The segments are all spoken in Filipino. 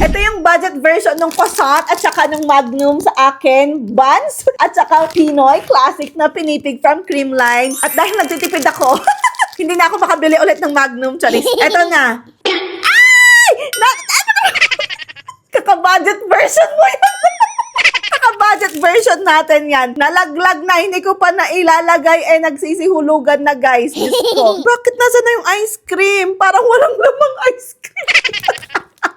Ito yung budget version ng croissant at saka ng Magnum sa akin. Buns at saka Pinoy Classic na pinipig from Creamline. At dahil nagtitipid ako, hindi na ako makabili ulit ng Magnum, Charis. Ito na. Ay! Kaka-budget version mo yan. Kaka-budget version natin yan. Nalaglag na, hindi ko pa nailalagay, nagsisihulugan na, guys. Diyos ko. Bakit nasa na yung ice cream? Parang walang lamang ice cream.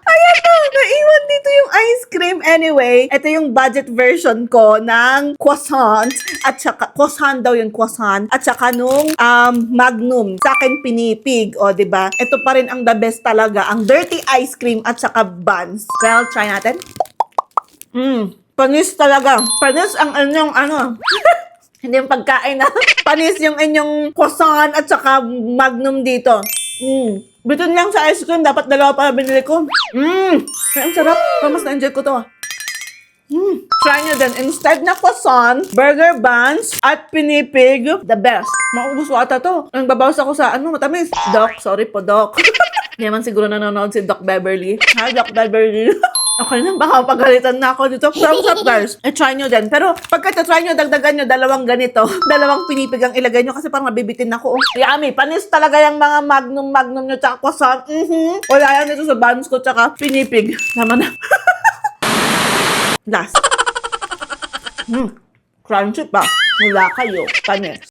Ayan na, naiwan dito yung ice cream. Anyway, ito yung budget version ko ng croissant. At saka, croissant daw yung croissant. At saka nung Magnum. Sa akin, pinipig. O, diba? Ito pa rin ang the best talaga. Ang dirty ice cream at saka buns. Well, try natin. Panis talaga. Panis ang inyong hindi yung pagkain na. Panis yung inyong croissant at saka Magnum dito. Bitin lang sa ice cream. Dapat dalawa pa binili ko. Ay, ang sarap. Mas na-enjoy ko to. Try nyo din. Instead na croissant, burger buns, at pinipig, the best. Maubos ko ata to. Ang babawas ako sa, matamis. Doc, sorry po, Doc. Hindi naman siguro nanonood si Doc Beverly. Hi, Doc Beverly. Okay na, baka pagalitan na ako dito. Sarap, guys. Try nyo din. Pero pagka try nyo, dagdagan nyo dalawang ganito. Dalawang pinipig ang ilagay nyo kasi parang mabibitin ako. Yummy. Panis talaga yung mga Magnum nyo tsaka croissant. Wala yan dito sa buns ko tsaka pinipig. Tama na. Last. Crunchy pa. Mula kayo. Panis.